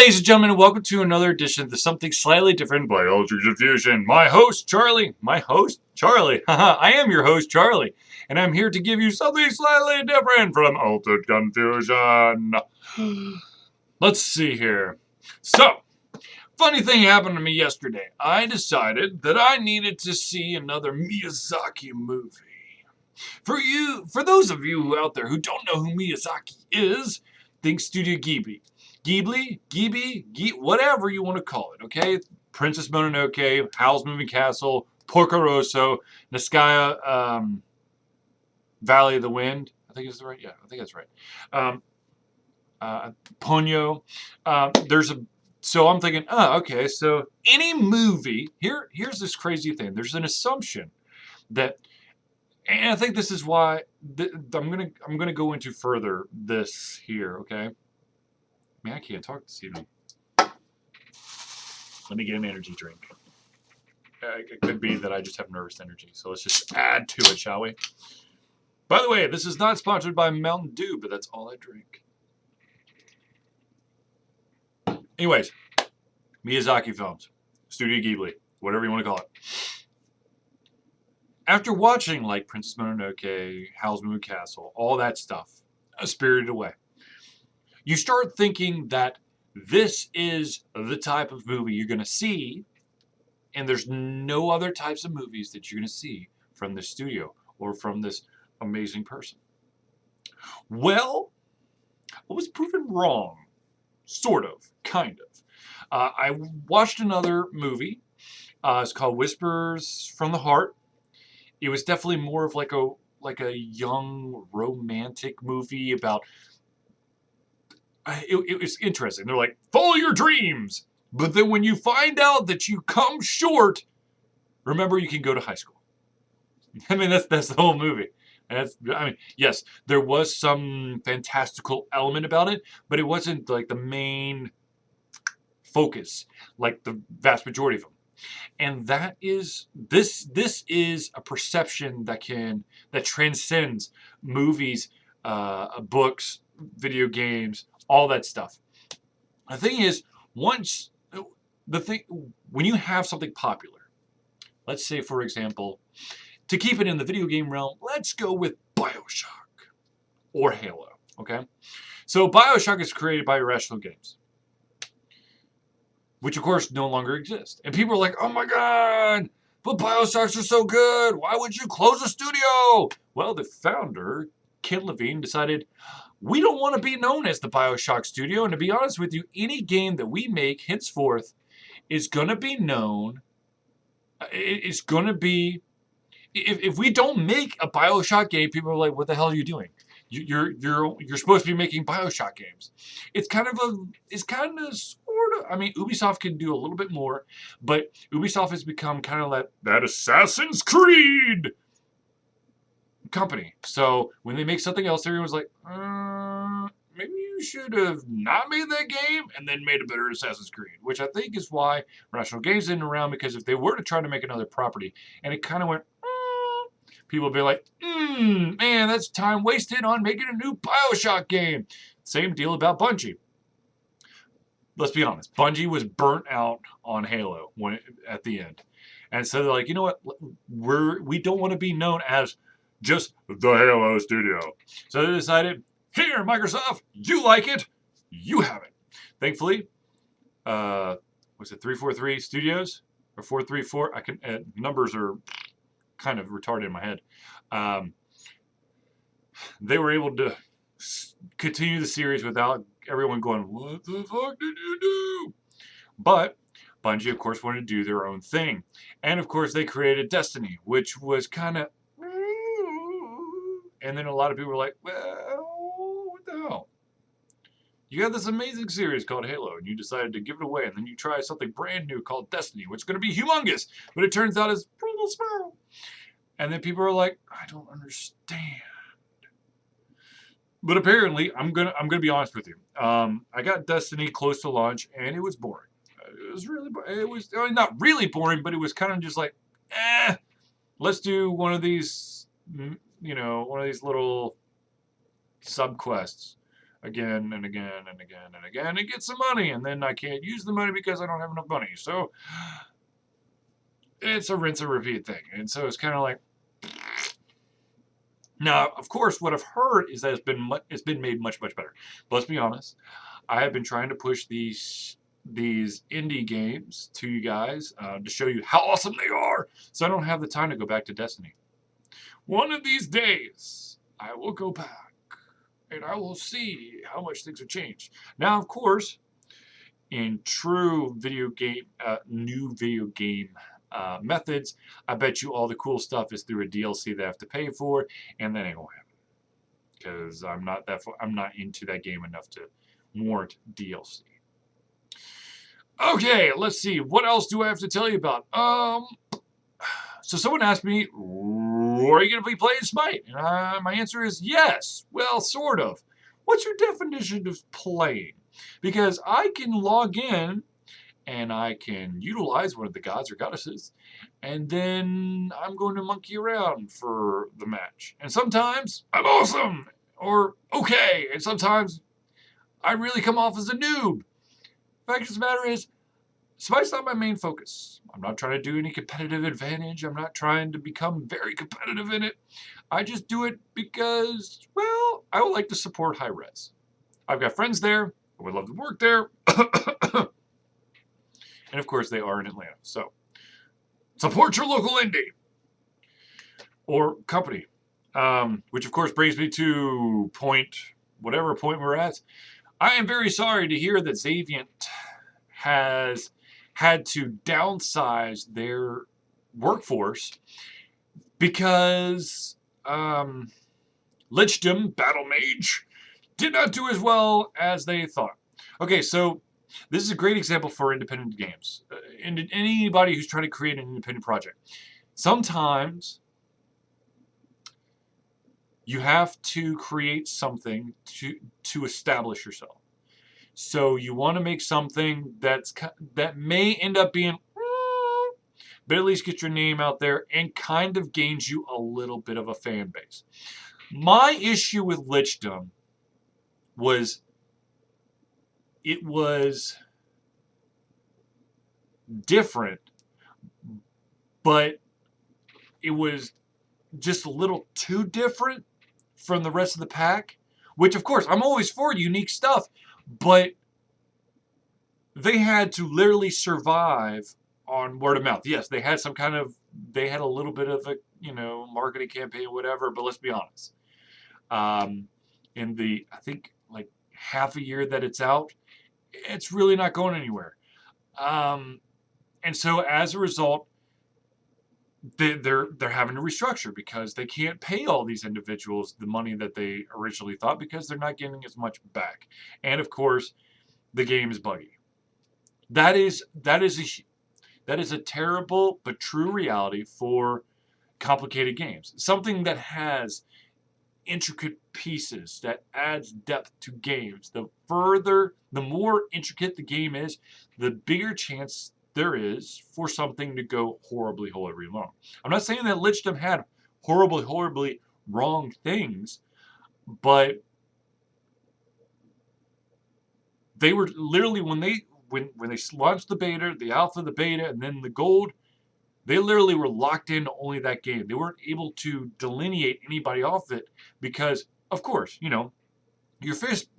Ladies and gentlemen, and welcome to another edition of the Something Slightly Different Biology Diffusion. My host, Charlie. I am your host, Charlie. And I'm here to give you something slightly different from Altered Confusion. Let's see here. So, funny thing happened to me yesterday. I decided that I needed to see another Miyazaki movie. For those of you out there who don't know who Miyazaki is, think Studio Ghibli. Ghibli, whatever you want to call it, okay? Princess Mononoke, Howl's Moving Castle, Porco Rosso, Niskaya, Valley of the Wind. I think that's right. Um, Ponyo. So I'm thinking, okay, so any movie, here's this crazy thing. There's an assumption that, and I think this is why I'm gonna go into further this here, okay? Man, I can't talk this evening. Let me get an energy drink. It could be that I just have nervous energy, so let's just add to it, shall we? By the way, this is not sponsored by Mountain Dew, but that's all I drink. Anyways, Miyazaki films, Studio Ghibli, whatever you want to call it. After watching like Princess Mononoke, Howl's Moving Castle, all that stuff, Spirited Away, you start thinking that this is the type of movie you're going to see, and there's no other types of movies that you're going to see from this studio or from this amazing person. Well, I was proven wrong. Sort of, kind of. I watched another movie. It's called Whispers from the Heart. It was definitely more of like a young romantic movie about. It was interesting. They're like, follow your dreams, but then when you find out that you come short, remember you can go to high school. I mean, that's the whole movie. And yes, there was some fantastical element about it, but it wasn't like the main focus, like the vast majority of them. And that is this is a perception that transcends movies, books, video games, all that stuff. The thing is, when you have something popular, let's say for example, to keep it in the video game realm, let's go with BioShock or Halo. Okay, so BioShock is created by Irrational Games, which of course no longer exists. And people are like, oh my god, but BioShocks are so good. Why would you close the studio? Well, the founder, Ken Levine, decided we don't want to be known as the BioShock studio. And to be honest with you, any game that we make henceforth is going to be known. It's going to be, if we don't make a BioShock game, people are like, what the hell are you doing? You're supposed to be making BioShock games. It's kind of sort of. I mean, Ubisoft can do a little bit more, but Ubisoft has become kind of like that Assassin's Creed company. So when they make something else, everyone's like, maybe you should have not made that game and then made a better Assassin's Creed, which I think is why Rational Games isn't around, because if they were to try to make another property and it kind of went, people would be like, man, that's time wasted on making a new BioShock game. Same deal about Bungie. Let's be honest. Bungie was burnt out on Halo at the end. And so they're like, you know what? We don't want to be known as just the Halo studio. So they decided, here, Microsoft, you like it, you have it. Thankfully, was it 343 Studios or 434? Numbers are kind of retarded in my head. They were able to continue the series without everyone going, what the fuck did you do? But Bungie, of course, wanted to do their own thing. And, of course, they created Destiny, which was kind of... And then a lot of people were like, well, what the hell? You had this amazing series called Halo, and you decided to give it away, and then you try something brand new called Destiny, which is going to be humongous, but it turns out it's pretty small. And then people are like, I don't understand. But apparently, I'm gonna be honest with you. I got Destiny close to launch, and it was boring. It was not really boring, but it was kind of just like, let's do one of these, one of these little sub quests again and again and again and again and get some money, and then I can't use the money because I don't have enough money. So it's a rinse and repeat thing. And so it's kind of like, now, of course, what I've heard is that it's been made much better. But let's be honest, I have been trying to push these indie games to you guys to show you how awesome they are. So I don't have the time to go back to Destiny. One of these days, I will go back and I will see how much things have changed. Now, of course, in true new video game methods, I bet you all the cool stuff is through a DLC they have to pay for, and that ain't gonna happen because I'm not into that game enough to warrant DLC. Okay, let's see. What else do I have to tell you about? So someone asked me, are you going to be playing Smite? And my answer is yes. Well, sort of. What's your definition of playing? Because I can log in and I can utilize one of the gods or goddesses, and then I'm going to monkey around for the match. And sometimes I'm awesome or okay, and sometimes I really come off as a noob. The fact of the matter is, Smite's not my main focus. I'm not trying to do any competitive advantage. I'm not trying to become very competitive in it. I just do it because, well, I would like to support high res. I've got friends there. I would love to work there. And of course, they are in Atlanta. So, support your local indie or company. Which, of course, brings me to whatever point we're at. I am very sorry to hear that Xaviant has had to downsize their workforce because Lichdom, Battle Mage, did not do as well as they thought. Okay, so this is a great example for independent games. And anybody who's trying to create an independent project. Sometimes you have to create something to establish yourself. So you want to make something that may end up being, but at least get your name out there and kind of gains you a little bit of a fan base. My issue with Lichdom was it was different, but it was just a little too different from the rest of the pack, which of course I'm always for unique stuff, but they had to literally survive on word of mouth. Yes, they had a little bit of a, marketing campaign, whatever, but let's be honest. In the, I think, like half a year that it's out, it's really not going anywhere. And so as a result, they're having to restructure because they can't pay all these individuals the money that they originally thought because they're not getting as much back. And of course, the game is buggy. That is a terrible but true reality for complicated games. Something that has intricate pieces, that adds depth to games. The more intricate the game is, the bigger chance there is for something to go horribly wrong. I'm not saying that Lichdom had horribly wrong things, but they were literally, when they launched the beta, the alpha, the beta, and then the gold, they literally were locked into only that game. They weren't able to delineate anybody off it because, of course, your first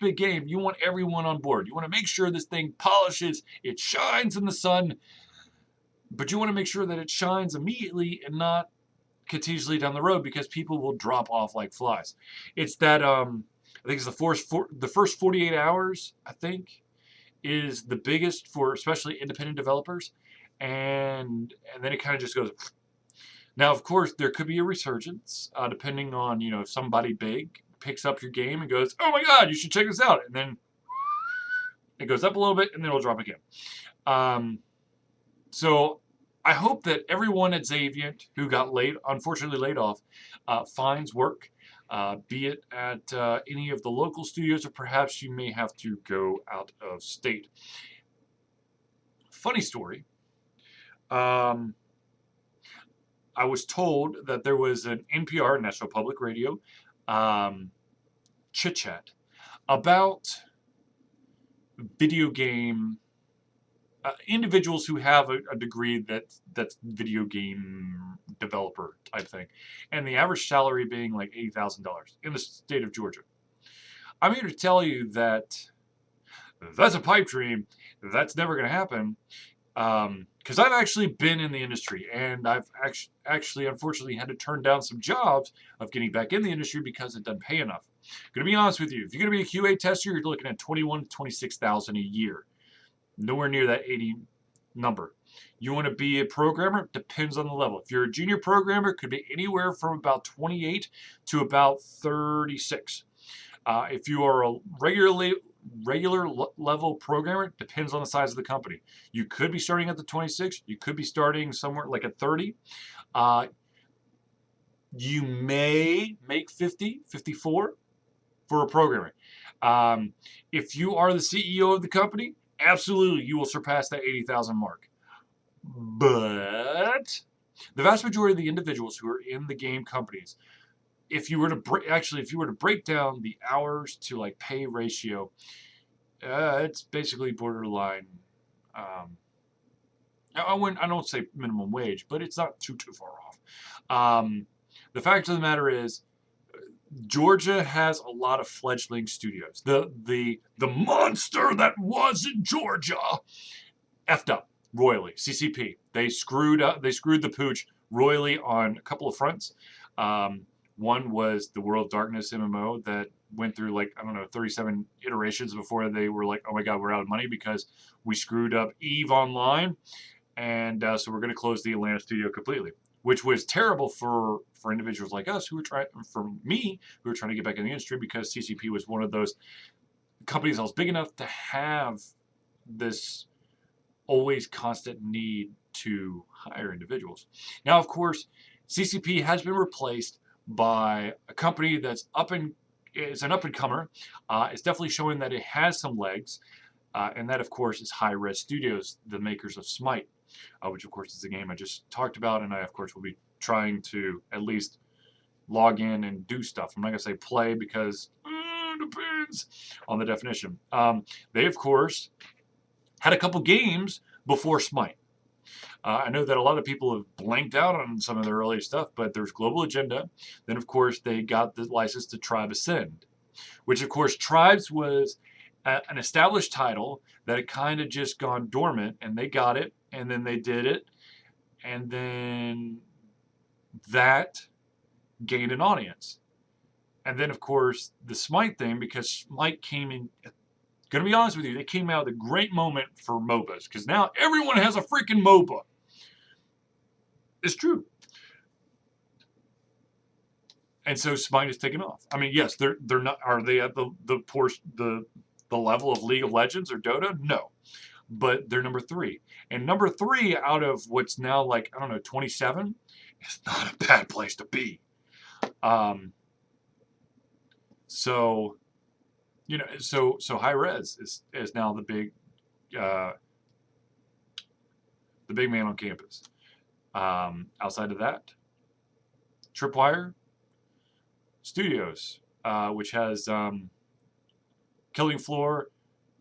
big game, you want everyone on board. You want to make sure this thing polishes, it shines in the sun, but you want to make sure that it shines immediately and not continuously down the road because people will drop off like flies. It's that I think it's the first 48 hours, I think, is the biggest for especially independent developers, and then it kind of just goes. Now, of course, there could be a resurgence depending on if somebody big picks up your game and goes, "Oh my God, you should check this out," and then it goes up a little bit and then it'll drop again. So I hope that everyone at Xaviant who got unfortunately laid off, finds work. Be it at any of the local studios, or perhaps you may have to go out of state. Funny story. I was told that there was an NPR, National Public Radio, chit chat about video game individuals who have a degree that's video game developer type thing, and the average salary being like $80,000 in the state of Georgia. I'm here to tell you that that's a pipe dream. That's never going to happen. Because I've actually been in the industry, and I've actually unfortunately had to turn down some jobs of getting back in the industry because it doesn't pay enough. I'm gonna be honest with you. If you're gonna be a QA tester, you're looking at 21 to 26,000 a year. Nowhere near that 80 number. You want to be a programmer? Depends on the level. If you're a junior programmer, it could be anywhere from about 28 to about 36. If you are a regular level programmer, depends on the size of the company. You could be starting at the 26. You could be starting somewhere like at 30. You may make 50, 54 for a programmer. If you are the CEO of the company, absolutely you will surpass that 80,000 mark. But the vast majority of the individuals who are in the game companies, if you were to break down the hours to like pay ratio, it's basically borderline. I don't say minimum wage, but it's not too far off. The fact of the matter is, Georgia has a lot of fledgling studios. The monster that was in Georgia effed up royally. CCP. They screwed the pooch royally on a couple of fronts. One was the World of Darkness MMO that went through 37 iterations before they were like, oh my god, we're out of money because we screwed up EVE Online, and so we're going to close the Atlanta studio completely, which was terrible for individuals like us who were trying to get back in the industry, because CCP was one of those companies that was big enough to have this always constant need to hire individuals. Now, of course, CCP has been replaced by a company that's it's an up-and-comer. It's definitely showing that it has some legs, and that, of course, is Hi-Res Studios, the makers of Smite, which, of course, is the game I just talked about, and I, of course, will be trying to at least log in and do stuff. I'm not going to say play because it depends on the definition. They, of course, had a couple games before Smite. I know that a lot of people have blanked out on some of their early stuff, but there's Global Agenda. Then, of course, they got the license to Tribe Ascend, which, of course, Tribes was an established title that had kind of just gone dormant, and they got it, and then they did it, and then that gained an audience. And then, of course, the Smite thing, because Smite came in, gonna be honest with you, they came out at a great moment for MOBAs, because now everyone has a freaking MOBA. It's true. And so Smite is taking off. I mean, yes, they're not. Are they at the level of League of Legends or Dota? No, but they're number 3. And number 3 out of what's now 27 is not a bad place to be. So Hi-Res is now the big man on campus. Outside of that, Tripwire Studios, which has Killing Floor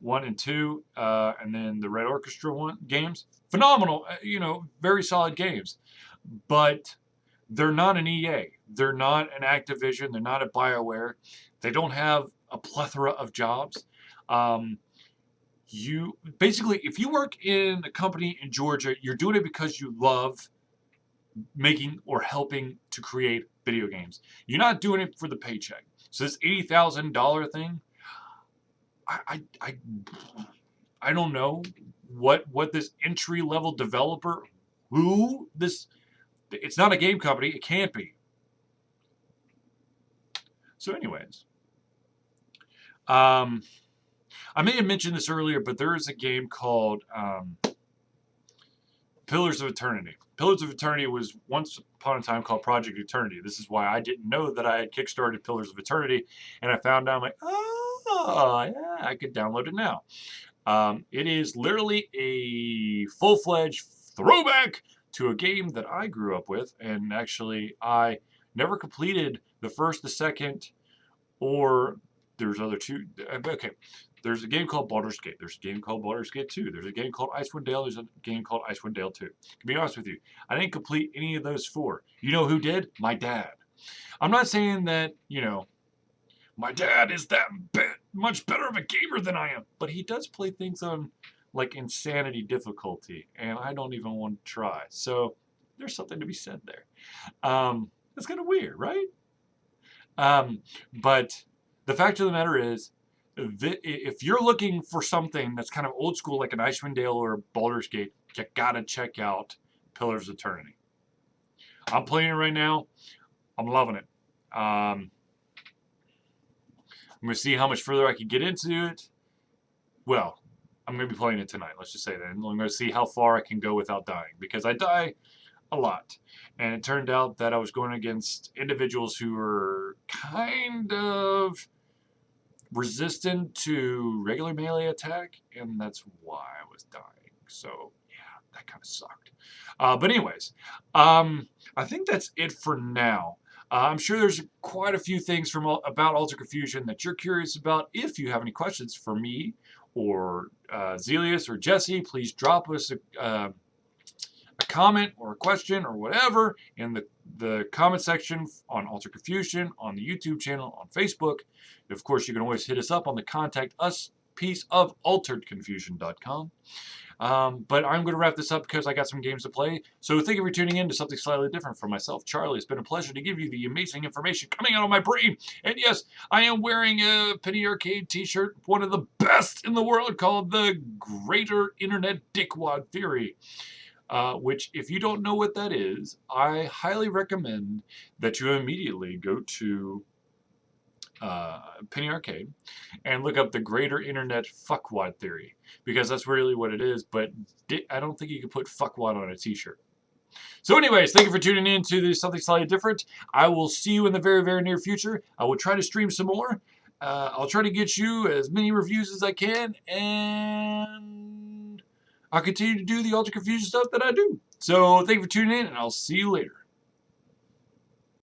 1 and 2, and then the Red Orchestra games. Phenomenal, very solid games. But they're not an EA. They're not an Activision. They're not a BioWare. They don't have a plethora of jobs. If you work in a company in Georgia, you're doing it because you love making or helping to create video games. You're not doing it for the paycheck. So this $80,000 thing, I don't know what this entry level developer, it's not a game company. It can't be. So anyways, I may have mentioned this earlier, but there is a game called Pillars of Eternity. Pillars of Eternity was once upon a time called Project Eternity. This is why I didn't know that I had kickstarted Pillars of Eternity, and I found out, I'm like, oh, yeah, I could download it now. It is literally a full-fledged throwback to a game that I grew up with, and actually I never completed the first, the second, or there's other two. Okay, there's a game called Baldur's Gate. There's a game called Baldur's Gate 2. There's a game called Icewind Dale. There's a game called Icewind Dale 2. To be honest with you, I didn't complete any of those 4. You know who did? My dad. I'm not saying that, my dad is that much better of a gamer than I am, but he does play things on like insanity difficulty, and I don't even want to try. So there's something to be said there. It's kind of weird, right? But the fact of the matter is, if you're looking for something that's kind of old school, like an Icewind Dale or a Baldur's Gate, you gotta check out Pillars of Eternity. I'm playing it right now. I'm loving it. I'm going to see how much further I can get into it. Well, I'm going to be playing it tonight, let's just say that. I'm going to see how far I can go without dying, because I die a lot. And it turned out that I was going against individuals who were kind of resistant to regular melee attack, and that's why I was dying. So, yeah, that kind of sucked. But anyways, I think that's it for now. I'm sure there's quite a few things about Alter Confusion that you're curious about. If you have any questions for me or Zelius or Jesse, please drop us a comment or a question or whatever in the comment section on Alter Confusion, on the YouTube channel, on Facebook. And of course, you can always hit us up on the Contact Us piece of alteredconfusion.com. But I'm going to wrap this up because I got some games to play. So thank you for tuning in to something slightly different from myself, Charlie. It's been a pleasure to give you the amazing information coming out of my brain. And yes, I am wearing a Penny Arcade t-shirt, one of the best in the world, called the Greater Internet Dickwad Theory. Which, if you don't know what that is, I highly recommend that you immediately go to Penny Arcade and look up the Greater Internet Fuckwad Theory, because that's really what it is, but I don't think you can put fuckwad on a t-shirt. So anyways, thank you for tuning in to this Something Slightly Different. I will see you in the very, very near future. I will try to stream some more. I'll try to get you as many reviews as I can, and I'll continue to do the Alter Confusion stuff that I do. So thank you for tuning in, and I'll see you later.